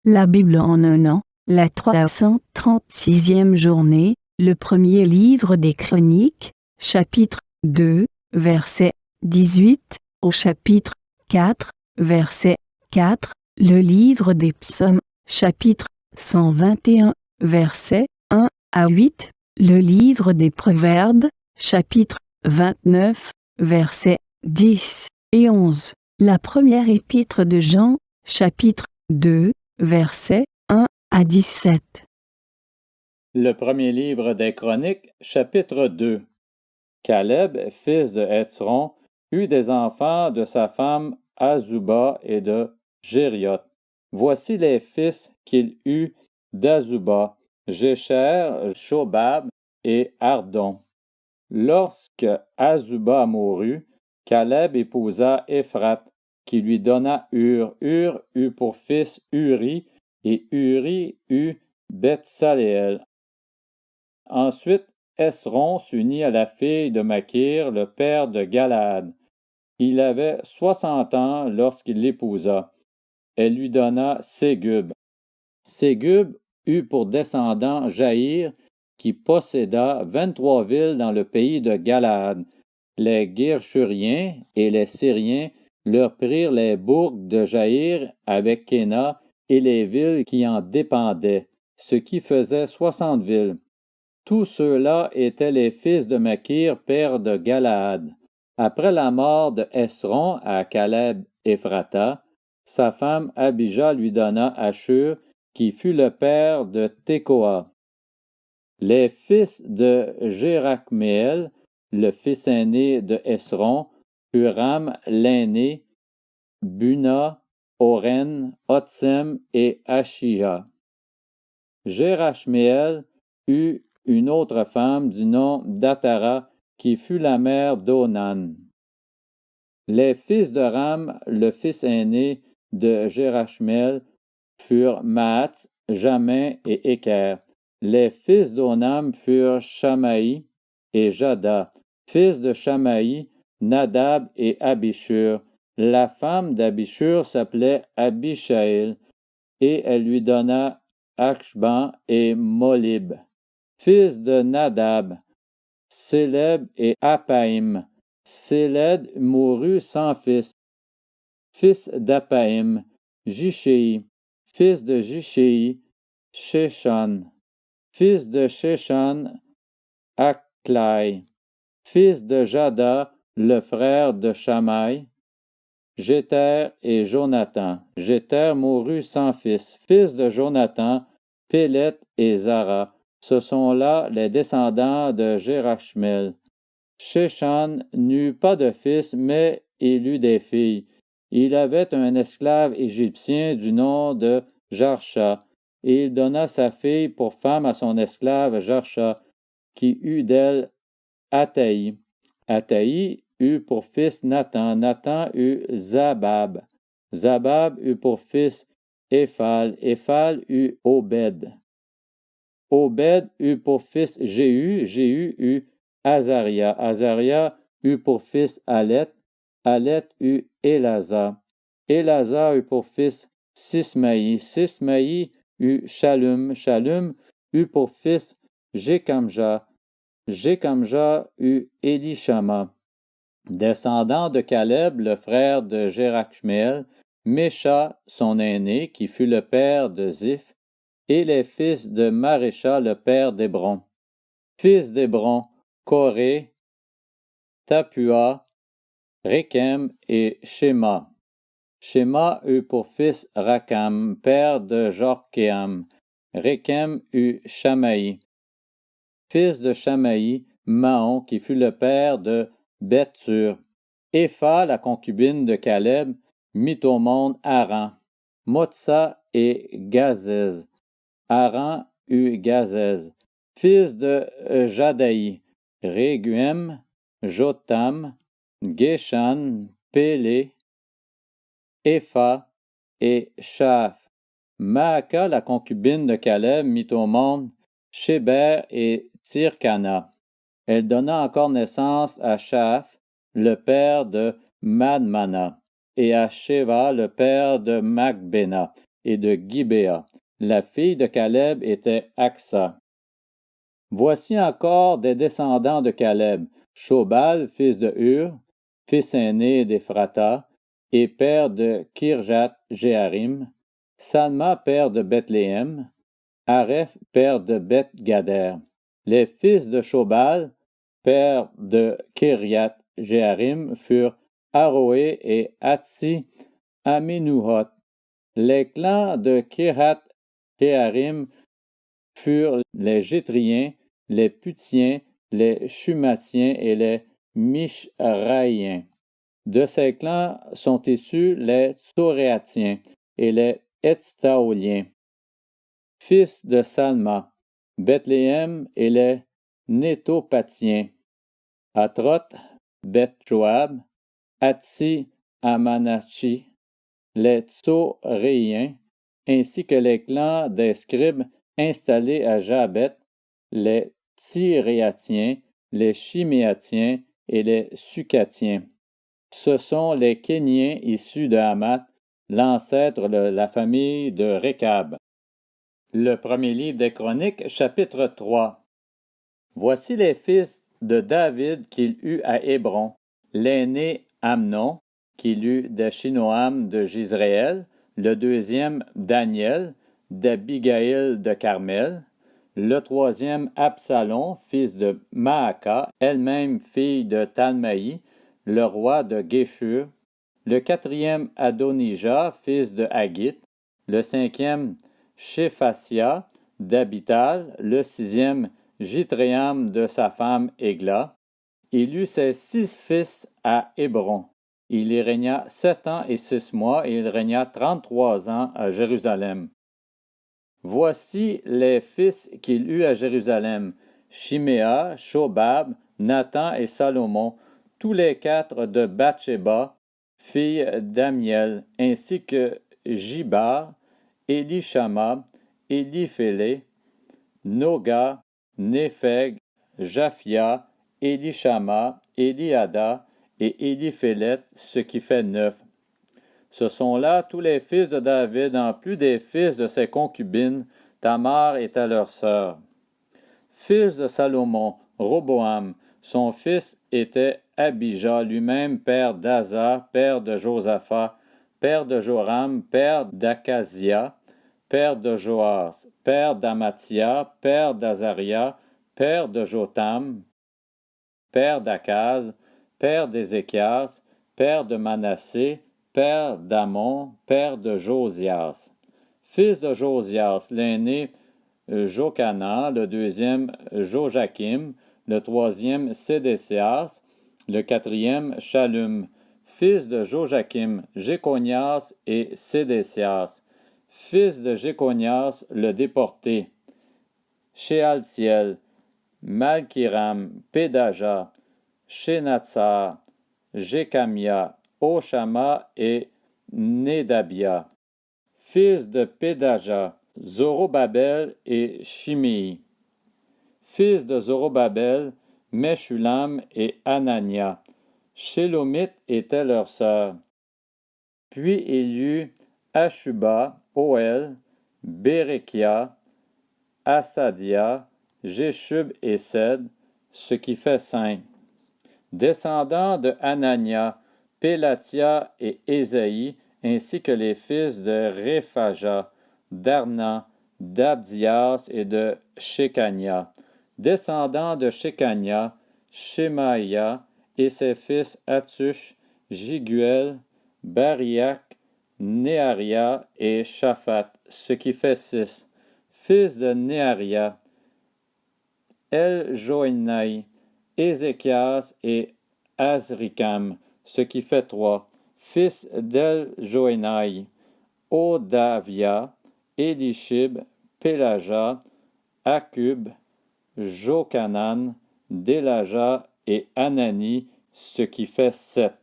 La Bible en un an, la 336e journée, le premier livre des Chroniques, chapitre 2, verset 18, au chapitre 4, verset 4, le livre des Psaumes, chapitre 121, verset 1 à 8, le livre des Proverbes, chapitre 29, versets 10 et 11, la première épître de Jean, chapitre 2, versets 1 à 17. Le premier livre des Chroniques, chapitre 2. Caleb, fils de Hétzron, eut des enfants de sa femme Azubah et de Jérioth. Voici les fils qu'il eut d'Azubah, Jécher, Shobab et Ardon. Lorsque Azubah mourut, Caleb épousa Éphrath, qui lui donna Hur. Hur eut pour fils Uri, et Uri eut Bethsaléel. Ensuite, Hésron s'unit à la fille de Makir, le père de Galaad. Il avait 60 ans lorsqu'il l'épousa. Elle lui donna Ségub. Ségub eut pour descendant Jaïr, qui posséda 23 villes dans le pays de Galaad. Les Guershuriens et les Syriens leur prirent les bourgs de Jaïr avec Kéna et les villes qui en dépendaient, ce qui faisait 60 villes. Tous ceux-là étaient les fils de Makir, père de Galaad. Après la mort de Hésron à Caleb Ephrata, sa femme Abijah lui donna Ashur, qui fut le père de Tekoa. Les fils de Jérachméel, le fils aîné de Hésron, Huram l'aîné, Buna, Oren, Otsem et Ashia. Jérachméel eut une autre femme du nom d'Atara, qui fut la mère d'Onan. Les fils de Ram, le fils aîné de Jérachméel, furent Maats, Jamin et Éker. Les fils d'Onam furent Shamaï et Jada. Fils de Shamaï, Nadab et Abishur. La femme d'Abishur s'appelait Abishaïl, et elle lui donna Achban et Molib. Fils de Nadab, Séleb et Apaïm. Séled mourut sans fils. Fils d'Apaïm, Jishéi. Fils de Jishéi, Shéshan. Fils de Shéshan, Aklai. Fils de Jada, le frère de Shamaï, Jéter et Jonathan. Jéter mourut sans fils. Fils de Jonathan, Pélet et Zara. Ce sont là les descendants de Jérachméel. Shéshan n'eut pas de fils, mais il eut des filles. Il avait un esclave égyptien du nom de Jarsha, et il donna sa fille pour femme à son esclave Jarsha, qui eut d'elle Ataï. Ataï eut pour fils Nathan. Nathan eut Zabab. Zabab eut pour fils Éphal. Éphal eut Obed. Obed eut pour fils Jéhu. Jéhu eut Azaria. Azaria eut pour fils Alet. Alet eut Élazar. Élazar eut pour fils Sismaï. Sismaï eut Shallum. Shallum eut pour fils Jékamja. Jékamja eut Élishama. Descendant de Caleb, le frère de Jérachméel, Mécha, son aîné, qui fut le père de Ziph, et les fils de Marécha, le père d'Hébron. Fils d'Hébron, Coré, Tapua, Rékem et Shéma. Shéma eut pour fils Rakam, père de Jorkéam. Rékem eut Shamaï. Fils de Shamaï, Maon, qui fut le père de Bethsur. Épha, la concubine de Caleb, mit au monde Aran, Motsa et Gazez. Aran eut Gazez. Fils de Jadaï, Réguem, Jotam, Geshan, Pélé, Épha et Shaph. Maaka, la concubine de Caleb, mit au monde Sheber et Tirkana. Elle donna encore naissance à Shaph, le père de Madmana, et à Sheva, le père de Macbéna. et de Gibéa. La fille de Caleb était Aksa. Voici encore des descendants de Caleb, Shobal, fils de Hur, fils aîné d'Ephrata, et père de Kirjath-Jéarim, Salma, père de Bethléem, Areph, père de Beth-Gader. Les fils de Shobal, père de Kirjath-Jéarim, furent Aroé et Hatsi Aminuhot. Les clans de Kirjath-Jéarim furent les Jétriens, les Putiens, les Shumatiens et les Mishraïens. De ces clans sont issus les Tsoréatiens et les Hetstaoliens. Fils de Salma, Bethléem et les Nétopathiens, Atroth, Beth-Joab, Hatsi Amanachi, les Tsoréiens, ainsi que les clans des scribes installés à Jabeth, les Tiréatiens, les Chiméatiens et les Sucatiens. Ce sont les Kéniens issus de Hamath, l'ancêtre de la famille de Récab. Le premier livre des Chroniques, chapitre 3. Voici les fils de David qu'il eut à Hébron. L'aîné Amnon, qu'il eut d'Achinoam de Jizréel. Le deuxième Daniel, d'Abigaïl de Carmel. Le troisième Absalom, fils de Maaka, elle-même fille de Talmaï, le roi de Géshur. Le quatrième Adonijah, fils de Haggith. Le cinquième Shéphasia d'Abital. Le sixième Jitréam de sa femme Égla. Il eut ses 6 fils à Hébron. Il y régna 7 ans et 6 mois, et il régna 33 ans à Jérusalem. Voici les fils qu'il eut à Jérusalem: Shiméa, Shobab, Nathan et Salomon, tous les 4 de Bathsheba, fille d'Amiel, ainsi que Jibar, Élishama, Éliphélé, Noga, Népheg, Japhia, Élishama, Éliada et Éliphélet, ce qui fait 9. Ce sont là tous les fils de David, en plus des fils de ses concubines. Tamar était leur sœur. Fils de Salomon, Roboam. Son fils était Abijah, lui-même père d'Asa, père de Josaphat, père de Joram, père d'Akazia, père de Joas, père d'Amathia, père d'Azaria, père de Jotam, père d'Akaz, père d'Ézéchias, père de Manassé, père d'Amon, père de Josias. Fils de Josias, l'aîné Jokana, le deuxième Jojakim, le troisième Sédécias, le quatrième Shallum. Fils de Jojakim, Jéconias et Sédécias. Fils de Jéconias, le déporté, Shealtiel, Malkiram, Pédaja, Shenatsar, Jécamia, Oshama et Nédabia. Fils de Pédaja, Zorobabel et Shimei. Fils de Zorobabel, Meshulam et Anania. Shélomith était leur sœur. Puis il y eut Ashuba, Oel, Bérekia, Asadia, Jéshub et Sed, ce qui fait 5. Descendants de Anania, Pélatia et Ésaïe, ainsi que les fils de Réphaja, d'Arna, d'Abdias et de Shekania. Descendants de Shekania, Shemaïa et ses fils Hatush, Jiguel, Bariac, Néaria et Shaphat, ce qui fait 6. Fils de Néaria, El-Joénaï, Ézéchias et Azrikam, ce qui fait 3. Fils d'El-Joénaï, Odavia, Élishib, Pélaja, Akub, Jokanan, Délaja et Anani, ce qui fait 7.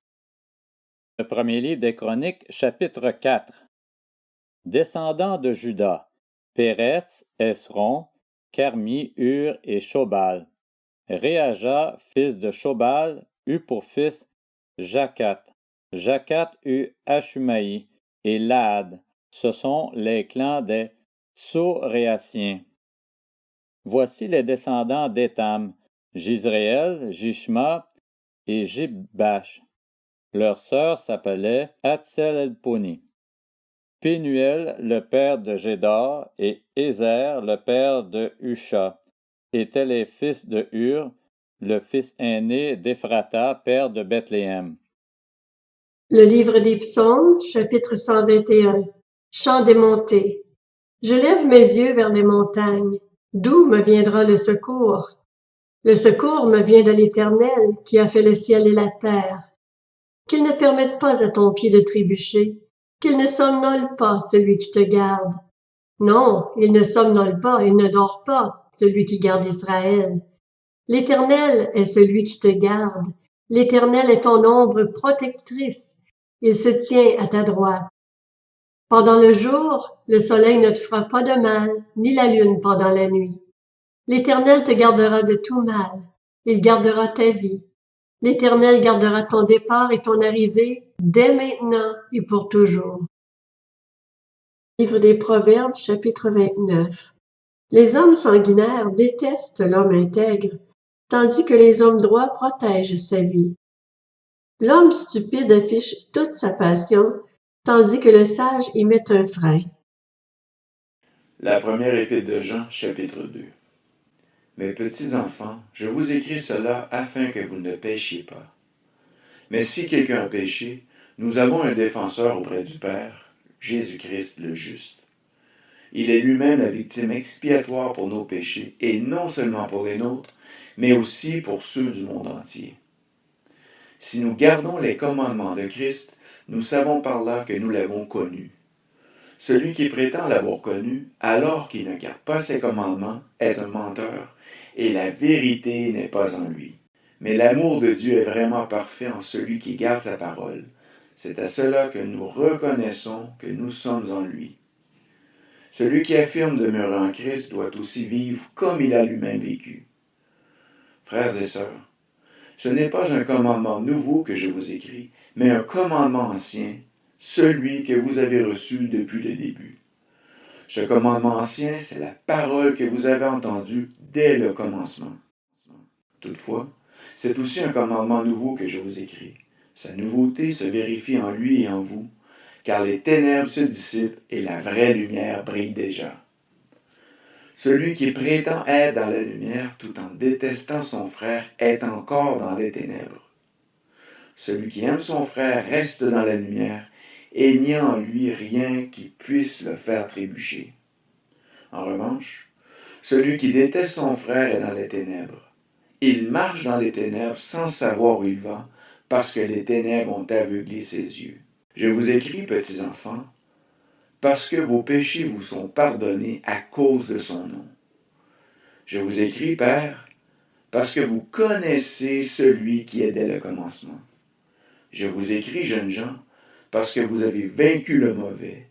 Le premier livre des Chroniques, chapitre 4. Descendants de Juda, Péretz, Esron, Carmi, Hur et Shobal. Réaja, fils de Shobal, eut pour fils Jacat. Jacat eut Ashumaï et Laad. Ce sont les clans des Tsoréaciens. Voici les descendants d'Étam, Jisréel, Jishma et Jibbash. Leur sœur s'appelait Hatzelelponi. Pénuel, le père de Gédor, et Ézer, le père de Husha, étaient les fils de Hur, le fils aîné d'Éphrata, père de Bethléem. Le livre des Psaumes, chapitre 121. Chant des montées. Je lève mes yeux vers les montagnes. D'où me viendra le secours? Le secours me vient de l'Éternel, qui a fait le ciel et la terre. Qu'il ne permette pas à ton pied de trébucher, qu'il ne somnole pas celui qui te garde. Non, il ne somnole pas, il ne dort pas, celui qui garde Israël. L'Éternel est celui qui te garde. L'Éternel est ton ombre protectrice. Il se tient à ta droite. Pendant le jour, le soleil ne te fera pas de mal, ni la lune pendant la nuit. L'Éternel te gardera de tout mal. Il gardera ta vie. L'Éternel gardera ton départ et ton arrivée dès maintenant et pour toujours. Livre des Proverbes, chapitre 29. Les hommes sanguinaires détestent l'homme intègre, tandis que les hommes droits protègent sa vie. L'homme stupide affiche toute sa passion, tandis que le sage y met un frein. La première épître de Jean, chapitre 2. Mes petits enfants, je vous écris cela afin que vous ne péchiez pas. Mais si quelqu'un a péché, nous avons un défenseur auprès du Père, Jésus-Christ le juste. Il est lui-même la victime expiatoire pour nos péchés, et non seulement pour les nôtres, mais aussi pour ceux du monde entier. Si nous gardons les commandements de Christ, nous savons par là que nous l'avons connu. Celui qui prétend l'avoir connu, alors qu'il ne garde pas ses commandements, est un menteur, et la vérité n'est pas en lui. Mais l'amour de Dieu est vraiment parfait en celui qui garde sa parole. C'est à cela que nous reconnaissons que nous sommes en lui. Celui qui affirme demeurer en Christ doit aussi vivre comme il a lui-même vécu. Frères et sœurs, ce n'est pas un commandement nouveau que je vous écris, mais un commandement ancien, celui que vous avez reçu depuis le début. Ce commandement ancien, c'est la parole que vous avez entendue dès le commencement. Toutefois, c'est aussi un commandement nouveau que je vous écris. Sa nouveauté se vérifie en lui et en vous, car les ténèbres se dissipent et la vraie lumière brille déjà. Celui qui prétend être dans la lumière tout en détestant son frère est encore dans les ténèbres. Celui qui aime son frère reste dans la lumière, et il n'y a en lui rien qui puisse le faire trébucher. En revanche, celui qui déteste son frère est dans les ténèbres. Il marche dans les ténèbres sans savoir où il va, parce que les ténèbres ont aveuglé ses yeux. Je vous écris, petits enfants, parce que vos péchés vous sont pardonnés à cause de son nom. Je vous écris, Père, parce que vous connaissez celui qui est dès le commencement. Je vous écris, jeunes gens, parce que vous avez vaincu le mauvais.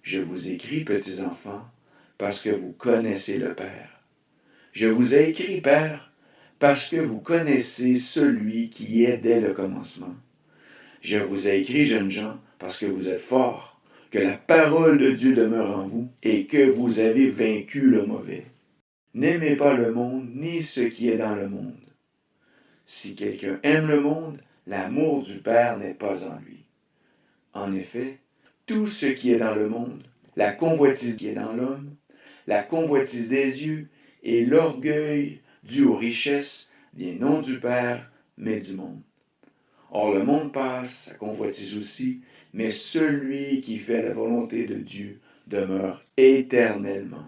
Je vous écris, petits enfants, parce que vous connaissez le Père. Je vous ai écrit, Père, parce que vous connaissez celui qui est dès le commencement. Je vous ai écrit, jeunes gens, parce que vous êtes forts, que la parole de Dieu demeure en vous et que vous avez vaincu le mauvais. N'aimez pas le monde ni ce qui est dans le monde. Si quelqu'un aime le monde, l'amour du Père n'est pas en lui. En effet, tout ce qui est dans le monde, la convoitise qui est dans l'homme, la convoitise des yeux et l'orgueil dû aux richesses, vient non du Père, mais du monde. Or le monde passe, sa convoitise aussi, mais celui qui fait la volonté de Dieu demeure éternellement.